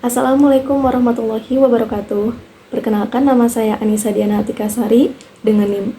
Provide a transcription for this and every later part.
Assalamualaikum warahmatullahi wabarakatuh. Perkenalkan, nama saya Anissa Diana Atikasari dengan NIM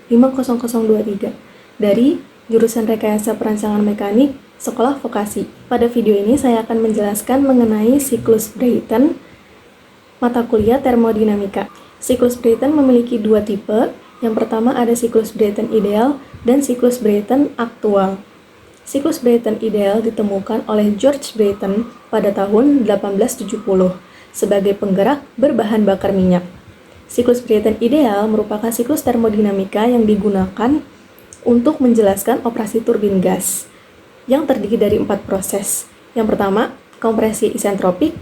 4402236500023 dari jurusan Rekayasa Perancangan Mekanik Sekolah Vokasi. Pada video ini saya akan menjelaskan mengenai siklus Brayton mata kuliah termodinamika. Siklus Brayton memiliki dua tipe. Yang pertama ada siklus Brayton ideal dan siklus Brayton aktual. Siklus Brayton ideal ditemukan oleh George Brayton pada tahun 1870 sebagai penggerak berbahan bakar minyak. Siklus Brayton ideal merupakan siklus termodinamika yang digunakan untuk menjelaskan operasi turbin gas yang terdiri dari 4 proses. Yang pertama, kompresi isentropik,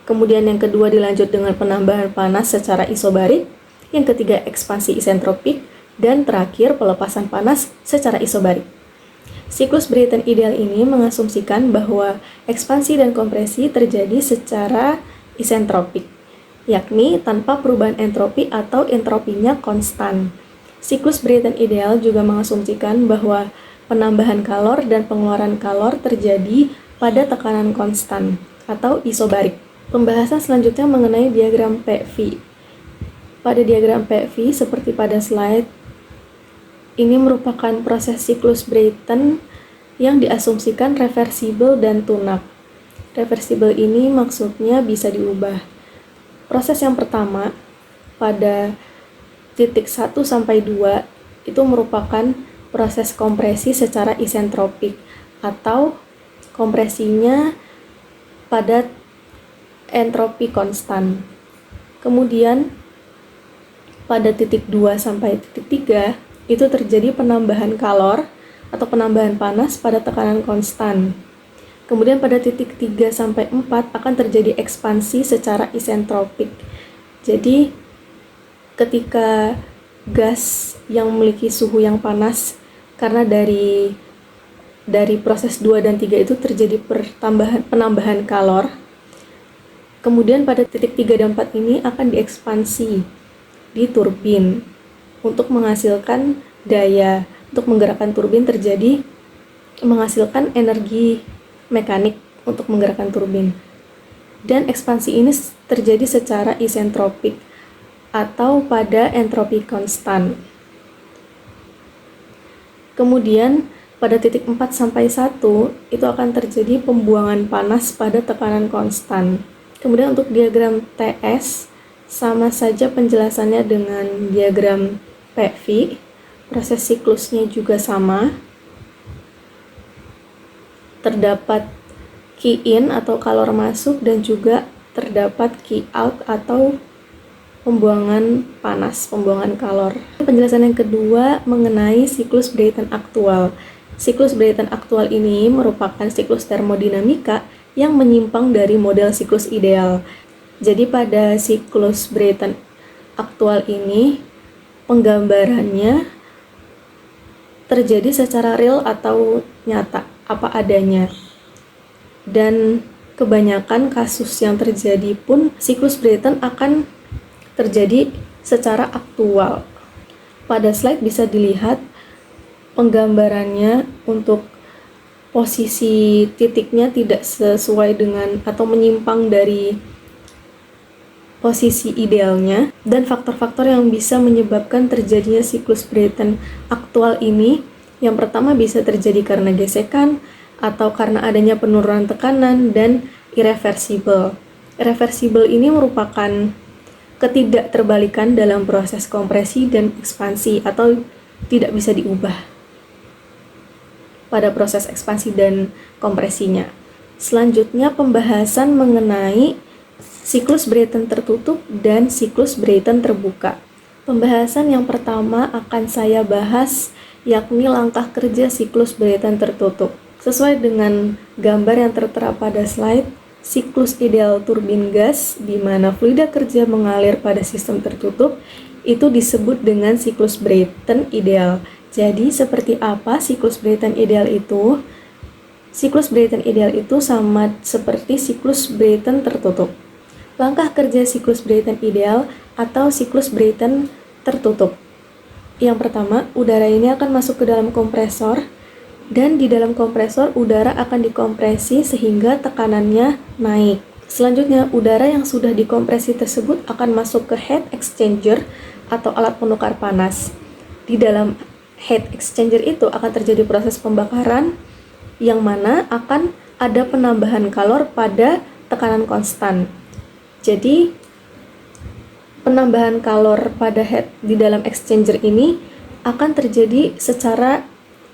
kemudian yang kedua dilanjut dengan penambahan panas secara isobarik, yang ketiga ekspansi isentropik, dan terakhir pelepasan panas secara isobarik. Siklus Brayton ideal ini mengasumsikan bahwa ekspansi dan kompresi terjadi secara isentropik, yakni tanpa perubahan entropi atau entropinya konstan. Siklus Brayton ideal juga mengasumsikan bahwa penambahan kalor dan pengeluaran kalor terjadi pada tekanan konstan atau isobarik. Pembahasan selanjutnya mengenai diagram PV. Pada diagram PV seperti pada slide, ini merupakan proses siklus Brayton yang diasumsikan reversibel dan tune-up. Reversibel ini maksudnya bisa diubah. Proses yang pertama pada titik 1 sampai 2 itu merupakan proses kompresi secara isentropik atau kompresinya pada entropi konstan. Kemudian pada titik 2 sampai titik 3 itu terjadi penambahan kalor atau penambahan panas pada tekanan konstan. Kemudian pada titik 3 sampai 4 akan terjadi ekspansi secara isentropik. Jadi ketika gas yang memiliki suhu yang panas, karena dari proses 2 dan 3 itu terjadi penambahan kalor. Kemudian pada titik 3 dan 4 ini akan diekspansi di turbin untuk menghasilkan daya. Untuk menggerakkan turbin terjadi menghasilkan energi mekanik untuk menggerakkan turbin. Dan ekspansi ini terjadi secara isentropik atau pada entropi konstan. Kemudian pada titik 4 sampai 1 itu akan terjadi pembuangan panas pada tekanan konstan. Kemudian untuk diagram TS sama saja penjelasannya dengan diagram PV. Proses siklusnya juga sama. Terdapat key in atau kalor masuk dan juga terdapat key out atau pembuangan panas, pembuangan kalor. Penjelasan yang kedua mengenai siklus Brayton aktual. Siklus Brayton aktual ini merupakan siklus termodinamika yang menyimpang dari model siklus ideal. Jadi pada siklus Brayton aktual ini penggambarannya terjadi secara real atau nyata, apa adanya. Dan kebanyakan kasus yang terjadi pun siklus Brayton akan terjadi secara aktual. Pada slide bisa dilihat penggambarannya untuk posisi titiknya tidak sesuai dengan atau menyimpang dari posisi idealnya, dan faktor-faktor yang bisa menyebabkan terjadinya siklus Brayton aktual ini. Yang pertama bisa terjadi karena gesekan atau karena adanya penurunan tekanan dan irreversibel. Irreversibel ini merupakan ketidakterbalikan dalam proses kompresi dan ekspansi atau tidak bisa diubah pada proses ekspansi dan kompresinya. Selanjutnya pembahasan mengenai siklus Brayton tertutup dan siklus Brayton terbuka. Pembahasan yang pertama akan saya bahas yakni langkah kerja siklus Brayton tertutup. Sesuai dengan gambar yang tertera pada slide, siklus ideal turbin gas di mana fluida kerja mengalir pada sistem tertutup itu disebut dengan siklus Brayton ideal. Jadi seperti apa siklus Brayton ideal itu? Siklus Brayton ideal itu sama seperti siklus Brayton tertutup. Langkah kerja siklus Brayton ideal atau siklus Brayton tertutup. Yang pertama, udara ini akan masuk ke dalam kompresor Dan di dalam kompresor, udara akan dikompresi sehingga tekanannya naik. Selanjutnya, udara yang sudah dikompresi tersebut akan masuk ke heat exchanger atau alat penukar panas. Di dalam heat exchanger itu akan terjadi proses pembakaran yang mana akan ada penambahan kalor pada tekanan konstan. Jadi, penambahan kalor pada heat di dalam exchanger ini akan terjadi secara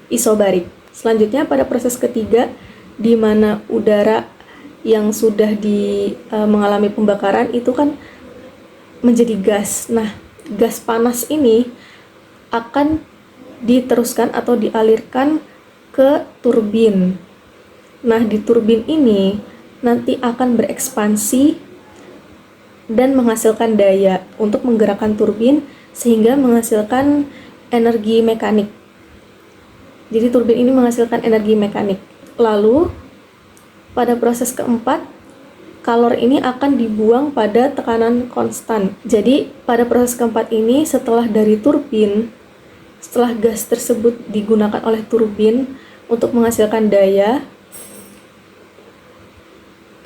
isobarik. Selanjutnya pada proses ketiga, di mana udara yang sudah mengalami pembakaran itu kan menjadi gas. Nah, gas panas ini akan diteruskan atau dialirkan ke turbin. Nah, di turbin ini nanti akan berekspansi dan menghasilkan daya untuk menggerakkan turbin sehingga menghasilkan energi mekanik. Jadi turbin ini menghasilkan energi mekanik. Lalu pada proses keempat, kalor ini akan dibuang pada tekanan konstan. Jadi pada proses keempat ini setelah gas tersebut digunakan oleh turbin untuk menghasilkan daya,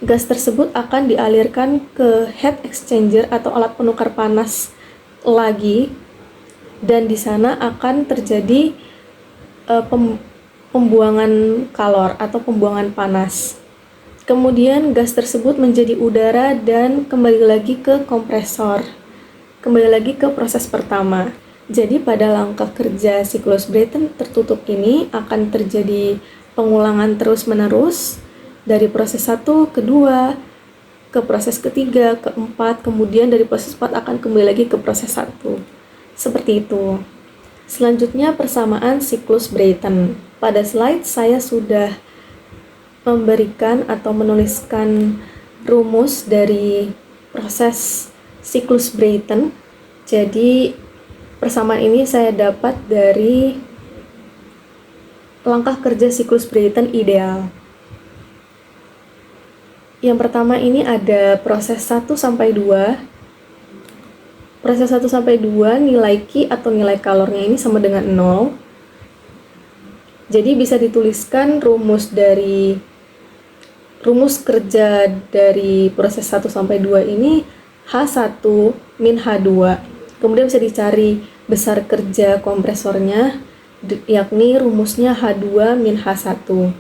gas tersebut akan dialirkan ke heat exchanger atau alat penukar panas lagi, dan di sana akan terjadi pembuangan kalor atau pembuangan panas. Kemudian gas tersebut menjadi udara dan kembali lagi ke kompresor, kembali lagi ke proses pertama. Jadi pada langkah kerja siklus Brayton tertutup ini akan terjadi pengulangan terus-menerus dari proses 1 ke 2 ke proses ketiga, keempat, kemudian dari proses 4 akan kembali lagi ke proses 1. Seperti itu. Selanjutnya persamaan siklus Brayton. Pada slide saya sudah memberikan atau menuliskan rumus dari proses siklus Brayton. Jadi persamaan ini saya dapat dari langkah kerja siklus Brayton ideal. Yang pertama ini ada proses 1 sampai 2. Proses 1 sampai 2 nilai Q atau nilai kalornya ini sama dengan 0. Jadi bisa dituliskan rumus kerja dari proses 1 sampai 2 ini H1 min H2. Kemudian bisa dicari besar kerja kompresornya, yakni rumusnya H2 min H1.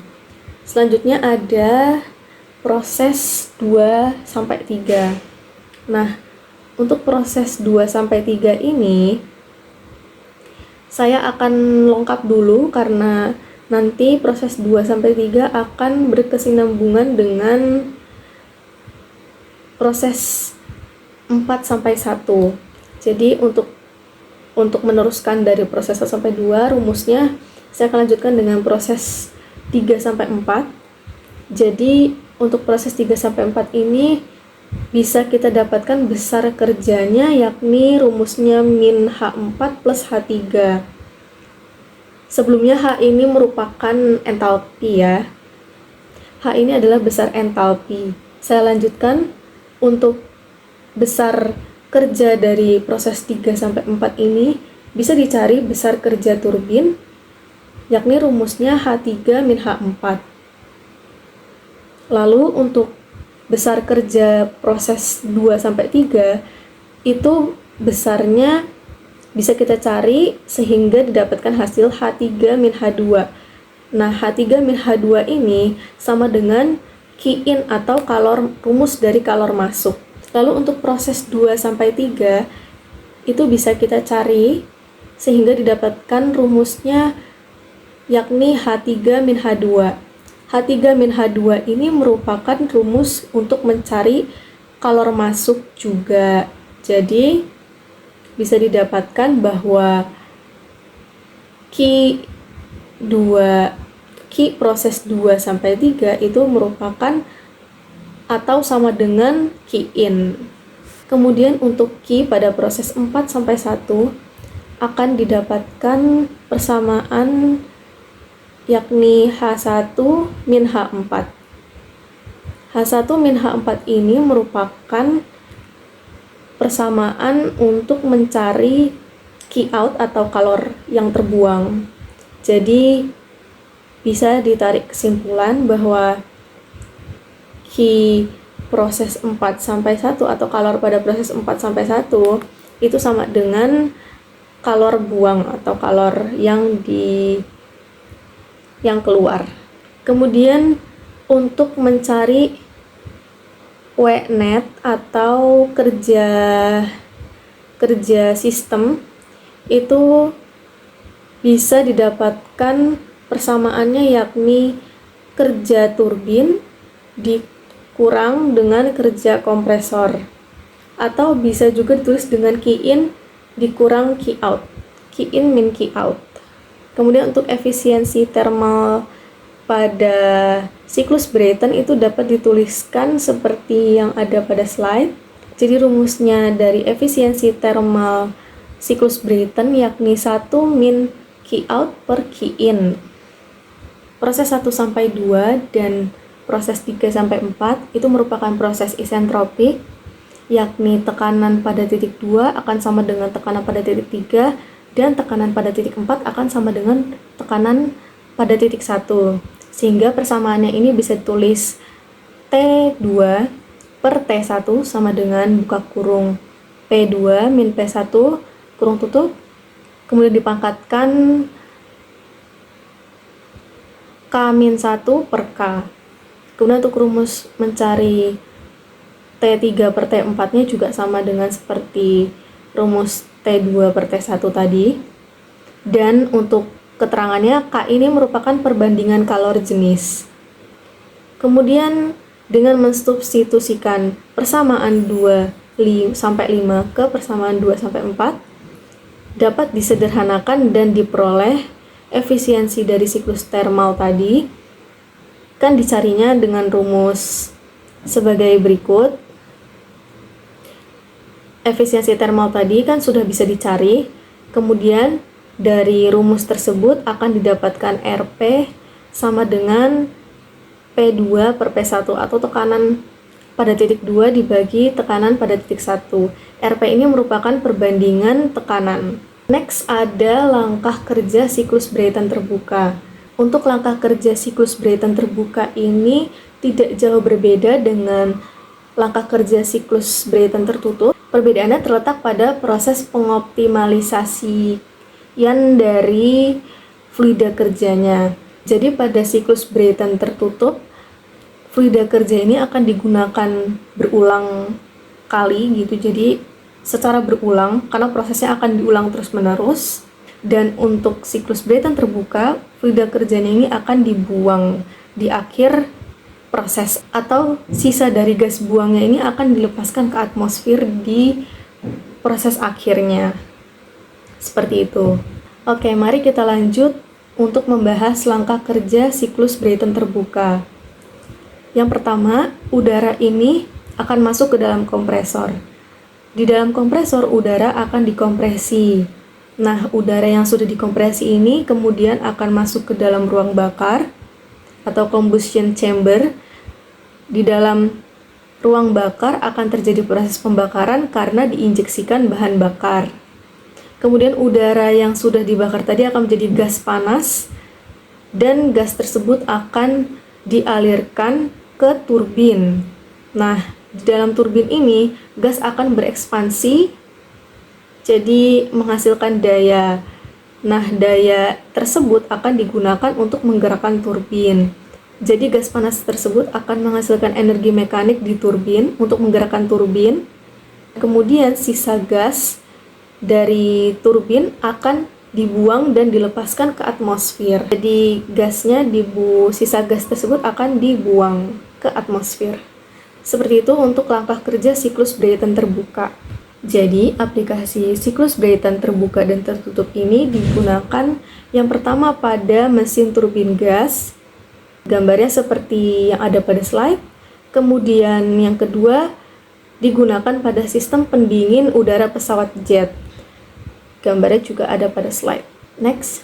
Selanjutnya ada proses 2 sampai 3. Nah, untuk proses 2 sampai 3 ini saya akan lengkap dulu karena nanti proses 2 sampai 3 akan berkesinambungan dengan proses 4 sampai 1. Jadi untuk meneruskan dari proses 1 sampai 2 rumusnya saya akan lanjutkan dengan proses 3 sampai 4. Jadi untuk proses 3 sampai 4 ini bisa kita dapatkan besar kerjanya, yakni rumusnya min H4 plus H3. Sebelumnya H ini merupakan entalpi ya. H ini adalah besar entalpi. Saya lanjutkan untuk besar kerja dari proses 3 sampai 4 ini bisa dicari besar kerja turbin, yakni rumusnya H3 min H4. Lalu untuk besar kerja proses 2 sampai 3 itu besarnya bisa kita cari sehingga didapatkan hasil H3 min H2. Nah, H3 min H2 ini sama dengan Q in atau rumus dari kalor masuk. Lalu untuk proses 2 sampai 3 itu bisa kita cari sehingga didapatkan rumusnya yakni H3 min H2. H3 min H2 ini merupakan rumus untuk mencari kalor masuk juga. Jadi bisa didapatkan bahwa Q proses 2 sampai 3 itu merupakan atau sama dengan Q in. Kemudian untuk Q pada proses 4 sampai 1 akan didapatkan persamaan yakni H1 min H4. H1 min H4 ini merupakan persamaan untuk mencari Q out atau kalor yang terbuang. Jadi bisa ditarik kesimpulan bahwa Q proses 4-1 atau kalor pada proses 4-1 itu sama dengan kalor buang atau kalor yang keluar. Kemudian untuk mencari W net atau kerja sistem itu bisa didapatkan persamaannya, yakni kerja turbin dikurang dengan kerja kompresor, atau bisa juga ditulis dengan Q in dikurang Q out, Q in min Q out. Kemudian untuk efisiensi thermal pada siklus Brayton itu dapat dituliskan seperti yang ada pada slide. Jadi rumusnya dari efisiensi thermal siklus Brayton yakni 1 min Q out per Q in. Proses 1-2 dan proses 3-4 itu merupakan proses isentropik, yakni tekanan pada titik 2 akan sama dengan tekanan pada titik 3 dan tekanan pada titik 4 akan sama dengan tekanan pada titik 1. Sehingga persamaannya ini bisa ditulis T2 per T1 sama dengan buka kurung P2 min P1 kurung tutup, kemudian dipangkatkan K-1 per K. Kemudian untuk rumus mencari T3 per T4 nya juga sama dengan seperti rumus T2 per T1 tadi. Dan untuk keterangannya, K ini merupakan perbandingan kalor jenis. Kemudian dengan mensubstitusikan persamaan 2-5 ke persamaan 2-4 dapat disederhanakan dan diperoleh efisiensi dari siklus thermal tadi. Kan dicarinya dengan rumus sebagai berikut. Efisiensi thermal tadi kan sudah bisa dicari, kemudian dari rumus tersebut akan didapatkan RP sama dengan P2 per P1 atau tekanan pada titik 2 dibagi tekanan pada titik 1. RP ini merupakan perbandingan tekanan. Next ada langkah kerja siklus Brayton terbuka. Untuk langkah kerja siklus Brayton terbuka ini tidak jauh berbeda dengan langkah kerja siklus Brayton tertutup. Perbedaannya terletak pada proses pengoptimalisasi yang dari fluida kerjanya. Jadi pada siklus Brayton tertutup, fluida kerja ini akan digunakan berulang kali gitu. Jadi secara berulang karena prosesnya akan diulang terus-menerus. Dan untuk siklus Brayton terbuka, fluida kerjanya ini akan dibuang di akhir proses, atau sisa dari gas buangnya ini akan dilepaskan ke atmosfer di proses akhirnya. Seperti itu. Oke, mari kita lanjut untuk membahas langkah kerja siklus Brayton terbuka. Yang pertama, udara ini akan masuk ke dalam kompresor. Di dalam kompresor, udara akan dikompresi. Nah, udara yang sudah dikompresi ini kemudian akan masuk ke dalam ruang bakar atau combustion chamber. Di dalam ruang bakar akan terjadi proses pembakaran karena diinjeksikan bahan bakar. Kemudian udara yang sudah dibakar tadi akan menjadi gas panas dan gas tersebut akan dialirkan ke turbin. Nah, di dalam turbin ini gas akan berekspansi jadi menghasilkan daya. Nah, daya tersebut akan digunakan untuk menggerakkan turbin. Jadi gas panas tersebut akan menghasilkan energi mekanik di turbin untuk menggerakkan turbin. Kemudian sisa gas dari turbin akan dibuang dan dilepaskan ke atmosfer. Jadi sisa gas tersebut akan dibuang ke atmosfer. Seperti itu untuk langkah kerja siklus Brayton terbuka. Jadi aplikasi siklus Brayton terbuka dan tertutup ini digunakan yang pertama pada mesin turbin gas. Gambarnya seperti yang ada pada slide. Kemudian yang kedua digunakan pada sistem pendingin udara pesawat jet. Gambarnya juga ada pada slide. Next.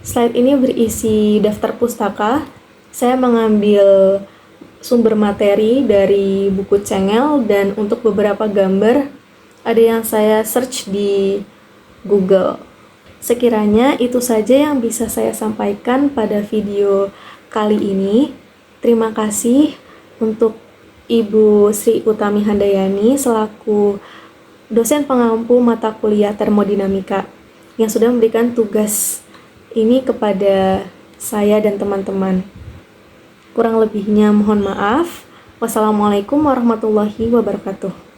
Slide ini berisi daftar pustaka. Saya mengambil sumber materi dari buku Cengel dan untuk beberapa gambar ada yang saya search di Google. Sekiranya itu saja yang bisa saya sampaikan pada video kali ini. Terima kasih untuk Ibu Sri Utami Handayani selaku dosen pengampu mata kuliah termodinamika yang sudah memberikan tugas ini kepada saya dan teman-teman. Kurang lebihnya mohon maaf. Wassalamualaikum warahmatullahi wabarakatuh.